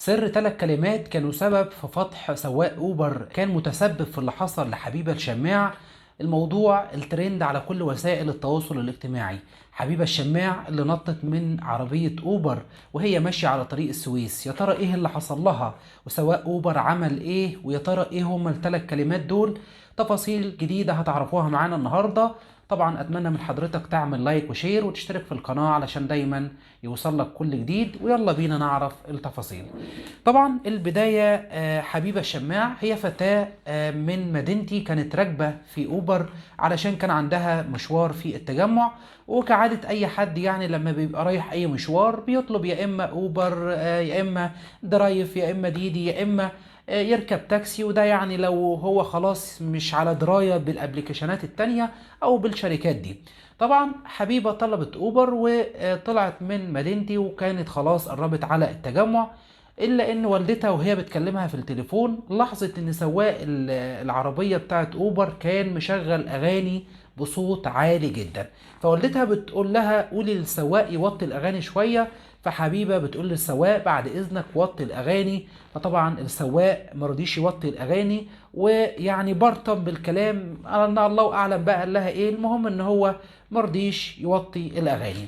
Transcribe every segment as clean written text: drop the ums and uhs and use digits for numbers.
سر 3 كلمات كانوا سبب في فتح سواق أوبر كان متسبب في اللي حصل لحبيبة الشماع. الموضوع الترند على كل وسائل التواصل الاجتماعي. حبيبة الشماع اللي نطت من عربية أوبر وهي ماشية على طريق السويس، يا ترى إيه اللي حصل لها؟ وسواق أوبر عمل إيه؟ ويا ترى إيه هما ال3 كلمات دول؟ تفاصيل جديدة هتعرفوها معانا النهاردة. طبعا أتمنى من حضرتك تعمل لايك وشير وتشترك في القناة علشان دايما يوصل لك كل جديد، ويلا بينا نعرف التفاصيل. طبعا البداية حبيبة الشماع هي فتاة من مدينتي، كانت راكبة في أوبر علشان كان عندها مشوار في التجمع. وكعادة أي حد يعني لما بيبقى رايح أي مشوار بيطلب يا إما أوبر يا إما درايف يا إما ديدي يا إما يركب تاكسي، وده يعني لو هو خلاص مش على دراية بالابليكيشنات التانية أو بالشركات دي. طبعا حبيبة طلبت أوبر وطلعت من مدينتي وكانت خلاص قربت على التجمع، الا ان والدتها وهي بتكلمها في التليفون لاحظت ان سواق العربيه بتاعت اوبر كان مشغل اغاني بصوت عالي جدا. فوالدتها بتقول لها قولي للسواق يوطي الاغاني شويه. فحبيبه بتقول للسواق بعد اذنك وطي الاغاني. فطبعا السواق مرضيش يوطي الاغاني، ويعني برطم بالكلام انا الله اعلم بقى قال لها ايه، المهم ان هو مرضيش يوطي الاغاني.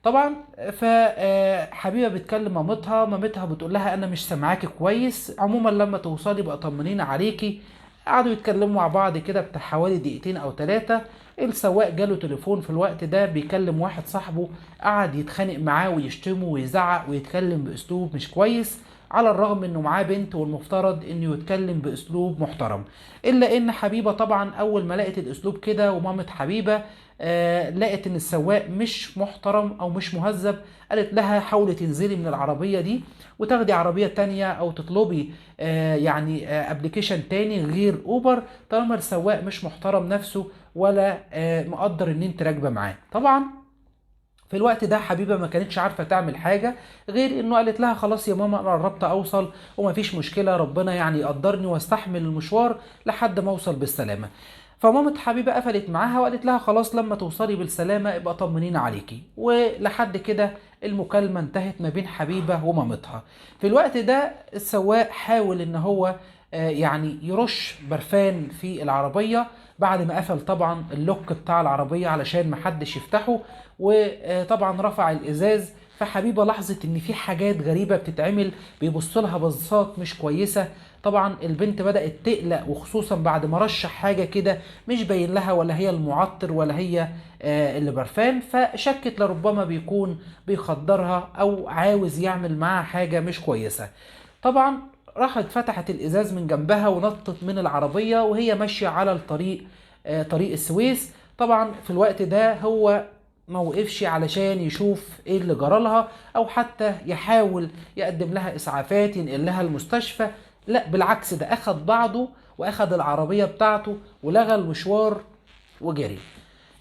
طبعا فحبيبه بتكلم مامتها بتقول لها انا مش سامعاكي كويس، عموما لما توصلي بقى طمنينا عليكي. قعدوا يتكلموا مع بعض كده بتاع حوالي دقيقتين او 3. السواق جاله تليفون في الوقت ده بيكلم واحد صاحبه، قعد يتخانق معاه ويشتمه ويزعق ويتكلم باسلوب مش كويس، على الرغم انه معاه بنت والمفترض انه يتكلم باسلوب محترم. الا ان حبيبه طبعا اول ما لقت الاسلوب كده ومامة حبيبه لقت ان السواق مش محترم او مش مهذب، قالت لها حاولي تنزلي من العربية دي وتاخدي عربية تانية او تطلبي يعني ابلكيشن تاني غير اوبر، طالما السواق مش محترم نفسه ولا مقدر ان انت راكبة معاه. طبعا في الوقت ده حبيبه ما كانتش عارفه تعمل حاجه غير انه قالت لها خلاص يا ماما انا قربت اوصل ومفيش مشكله، ربنا يعني يقدرني واستحمل المشوار لحد ما اوصل بالسلامه. فمامة حبيبه قفلت معاها وقالت لها خلاص لما توصلي بالسلامه ابقى طمنينا عليكي، ولحد كده المكالمه انتهت ما بين حبيبه ومامتها. في الوقت ده السواق حاول ان هو يعني يرش برفان في العربيه بعد ما قفل طبعا اللوك بتاع العربيه علشان محدش يفتحه، وطبعا رفع الازاز. فحبيبه لاحظت ان في حاجات غريبه بتتعمل، بيبص لها بصات مش كويسه. طبعا البنت بدات تقلق، وخصوصا بعد ما رشح حاجه كده مش باين لها ولا هي المعطر ولا هي اللي برفان، فشكت لربما بيكون بيخدرها او عاوز يعمل معاها حاجه مش كويسه. طبعا راحت فتحت الازاز من جنبها ونطت من العربيه وهي ماشيه على الطريق طريق السويس. طبعا في الوقت ده هو ما وقفش علشان يشوف ايه اللي جرالها او حتى يحاول يقدم لها اسعافات ينقل لها المستشفى. لا بالعكس، ده اخد بعضه واخد العربية بتاعته ولغى المشوار وجري.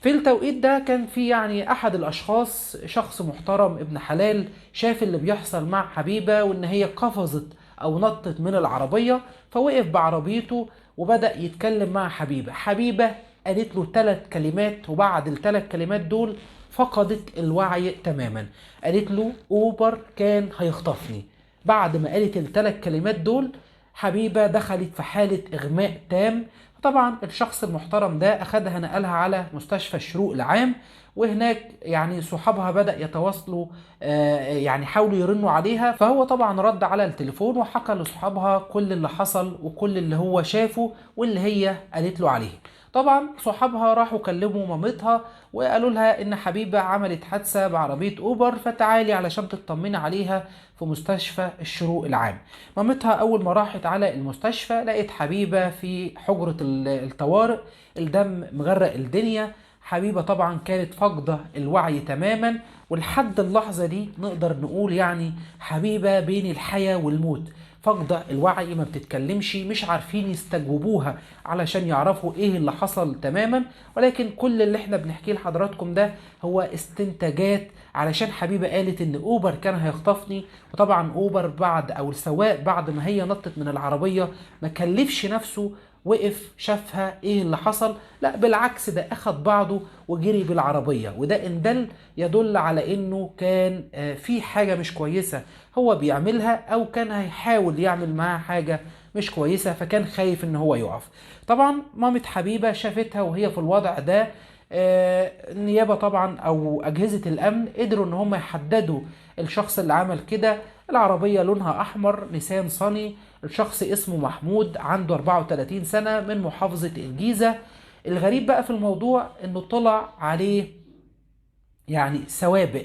في التوقيت ده كان في يعني احد الاشخاص، شخص محترم ابن حلال، شاف اللي بيحصل مع حبيبة وان هي قفزت او نطت من العربية، فوقف بعربيته وبدأ يتكلم مع حبيبة قالت له 3 كلمات، وبعد ال3 كلمات دول فقدت الوعي تماما. قالت له اوبر كان هيخطفني. بعد ما قالت ال3 كلمات دول حبيبة دخلت في حالة إغماء تام. طبعا الشخص المحترم ده أخدها نقلها على مستشفى الشروق العام، وهناك يعني صحابها بدأ يتواصلوا يعني حاولوا يرنوا عليها، فهو طبعا رد على التليفون وحكى لصحابها كل اللي حصل وكل اللي هو شافه واللي هي قالت له عليه. طبعا صحابها راحوا كلموا مامتها وقالوا لها ان حبيبة عملت حادثة بعربية اوبر، فتعالي علشان تطمني عليها في مستشفى الشروق العام. مامتها اول ما راحت على المستشفى لقيت حبيبة في حجرة الطوارئ، الدم مغرق الدنيا. حبيبة طبعا كانت فاقدة الوعي تماما، ولحد اللحظة دي نقدر نقول يعني حبيبة بين الحياة والموت، فاقدة الوعي، ما بتتكلمش، مش عارفين يستجوبوها علشان يعرفوا ايه اللي حصل تماما. ولكن كل اللي احنا بنحكيه لحضراتكم ده هو استنتاجات، علشان حبيبة قالت ان اوبر كان هيخطفني. وطبعا اوبر بعد او السواق بعد ما هي نطت من العربية ما كلفش نفسه وقف شافها ايه اللي حصل، لا بالعكس ده اخد بعضه وجري بالعربية، وده ان دل يدل على انه كان في حاجة مش كويسة هو بيعملها، او كان هيحاول يعمل معاها حاجة مش كويسة، فكان خايف ان هو يقف. طبعا مامة حبيبة شافتها وهي في الوضع ده، النيابة طبعا او اجهزة الامن قدروا ان هم يحددوا الشخص اللي عمل كده. العربية لونها احمر، نيسان صني، الشخص اسمه محمود، عنده 34 سنة، من محافظة الجيزة. الغريب بقى في الموضوع انه طلع عليه يعني سوابق،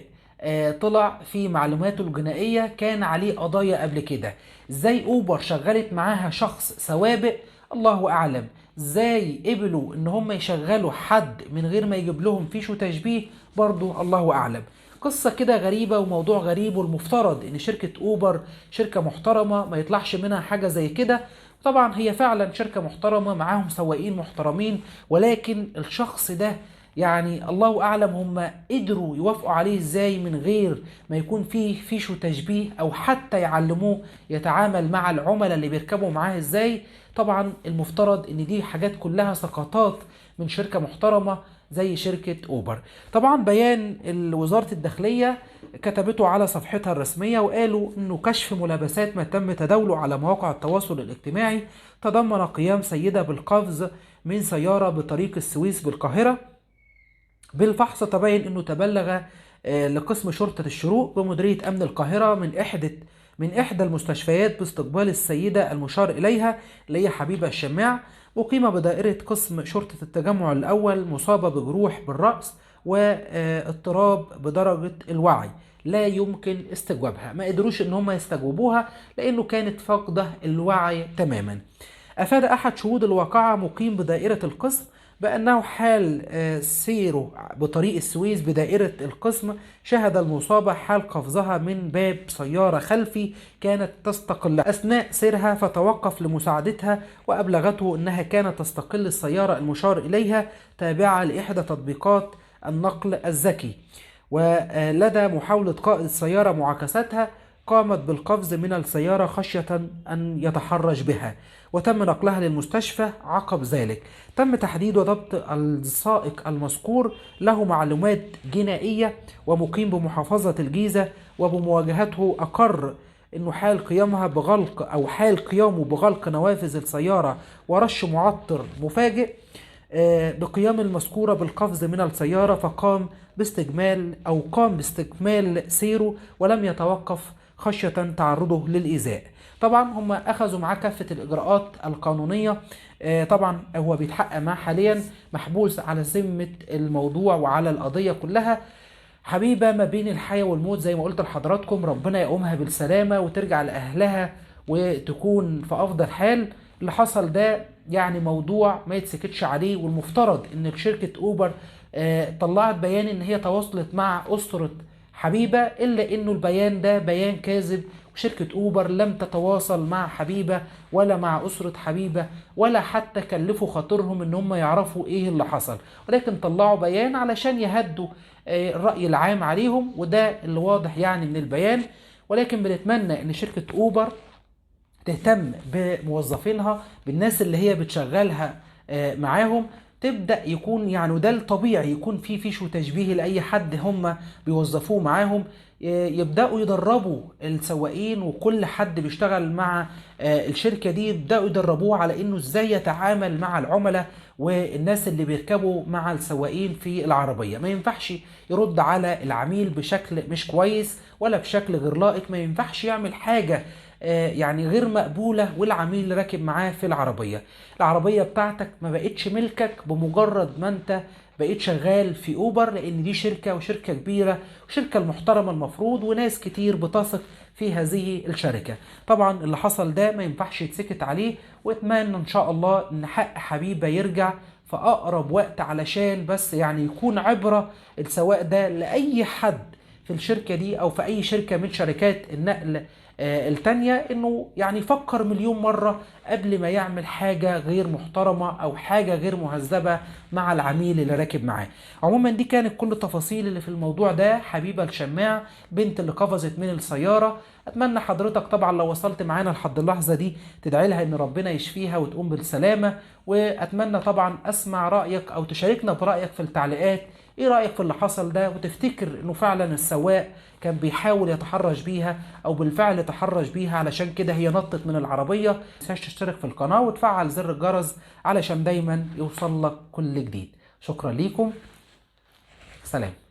طلع في معلوماته الجنائية كان عليه قضايا قبل كده. ازاي اوبر شغلت معاها شخص سوابق؟ الله اعلم. ازاي قبلوا ان هم يشغلوا حد من غير ما يجيب لهم فيش وتشبيه؟ برضو الله اعلم. قصة كده غريبة وموضوع غريب، والمفترض ان شركة اوبر شركة محترمة ما يطلعش منها حاجة زي كده. طبعا هي فعلا شركة محترمة معاهم سواقين محترمين، ولكن الشخص ده يعني الله اعلم هم قدروا يوافقوا عليه ازاي من غير ما يكون فيه فيش وتشبيه، او حتى يعلموه يتعامل مع العملاء اللي بيركبوا معاه ازاي. طبعا المفترض ان دي حاجات كلها سقطات من شركة محترمة زي شركة اوبر. طبعا بيان وزارة الداخلية كتبته على صفحتها الرسمية، وقالوا انه كشف ملابسات ما تم تداوله على مواقع التواصل الاجتماعي تضمن قيام سيدة بالقفز من سيارة بطريق السويس بالقاهرة. بالفحص تبين انه تبلغ لقسم شرطة الشروق بمديرية امن القاهرة من احدى المستشفيات باستقبال السيدة المشار اليها اللي هي حبيبة الشماع، مقيمة بدائرة قسم شرطة التجمع الاول، مصابة بجروح بالرأس واضطراب بدرجة الوعي لا يمكن استجوابها. ما قدروش ان هم يستجوبوها لانه كانت فاقدة الوعي تماما. افاد احد شهود الواقعة مقيم بدائرة القسم بأنه حال سيره بطريق السويس بدائرة القسم شهد المصابة حال قفزها من باب سيارة خلفي كانت تستقلها أثناء سيرها، فتوقف لمساعدتها وأبلغته أنها كانت تستقل السيارة المشار إليها تابعة لإحدى تطبيقات النقل الذكي، ولدى محاولة قائد السيارة معاكستها قامت بالقفز من السيارة خشية أن يتحرش بها، وتم نقلها للمستشفى. عقب ذلك تم تحديد وضبط السائق المذكور، له معلومات جنائية ومقيم بمحافظة الجيزة، وبمواجهته أقر انه حال قيامه بغلق نوافذ السيارة ورش معطر مفاجئ بقيام المذكورة بالقفز من السيارة، قام باستكمال سيره ولم يتوقف خشية تعرضه للإيذاء. طبعا هم أخذوا معاه كافة الإجراءات القانونية. طبعا هو بيتحقق معاه حاليا، محبوس على ذمة الموضوع وعلى القضية كلها. حبيبة ما بين الحياة والموت زي ما قلت لحضراتكم، ربنا يقومها بالسلامة وترجع لأهلها وتكون في أفضل حال. اللي حصل ده يعني موضوع ما يتسكتش عليه، والمفترض ان شركة اوبر طلعت بيان ان هي تواصلت مع اسرة حبيبة، الا انه البيان ده بيان كاذب، وشركة اوبر لم تتواصل مع حبيبة ولا مع اسرة حبيبة، ولا حتى كلفوا خاطرهم ان هم يعرفوا ايه اللي حصل، ولكن طلعوا بيان علشان يهدوا الرأي العام عليهم، وده اللي واضح يعني من البيان. ولكن بنتمنى ان شركة اوبر تهتم بموظفينها، بالناس اللي هي بتشغلها معاهم، تبدأ يكون يعني، وده الطبيعي، يكون في فيش وتشبيه لأي حد هم بيوظفوه معاهم. يبدأوا يدربوا السواقين وكل حد بيشتغل مع الشركة دي، يبدأوا يدربوه على انه ازاي يتعامل مع العملاء والناس اللي بيركبوا مع السواقين في العربية. ما ينفعش يرد على العميل بشكل مش كويس ولا بشكل غير لائق، ما ينفعش يعمل حاجة يعني غير مقبولة والعميل راكب معاه في العربية. العربية بتاعتك ما بقتش ملكك بمجرد ما انت بقيت شغال في اوبر، لان دي شركة وشركة كبيرة وشركة المحترمة المفروض، وناس كتير بتثق في هذه الشركة. طبعا اللي حصل ده ما ينفعش يتسكت عليه، واتمنى ان شاء الله ان حق حبيبة يرجع في اقرب وقت، علشان بس يعني يكون عبرة السواق ده لأي حد في الشركة دي او في اي شركة من شركات النقل التانية انه يعني يفكر مليون مرة قبل ما يعمل حاجة غير محترمة او حاجة غير مهذبة مع العميل اللي راكب معاه. عموما دي كانت كل التفاصيل اللي في الموضوع ده. حبيبة الشماع بنت اللي قفزت من السيارة، اتمنى حضرتك طبعا لو وصلت معانا لحد اللحظة دي تدعي لها ان ربنا يشفيها وتقوم بالسلامة. واتمنى طبعا اسمع رأيك او تشاركنا برأيك في التعليقات، ايه رأيك في اللي حصل ده، وتفتكر انه فعلا السواق كان بيحاول يتحرش بيها او بالفعل تحرش بيها علشان كده هي نطت من العربية؟ متنساش تشترك في القناة وتفعل زر الجرس علشان دايما يوصل لك كل جديد. شكرا ليكم، سلام.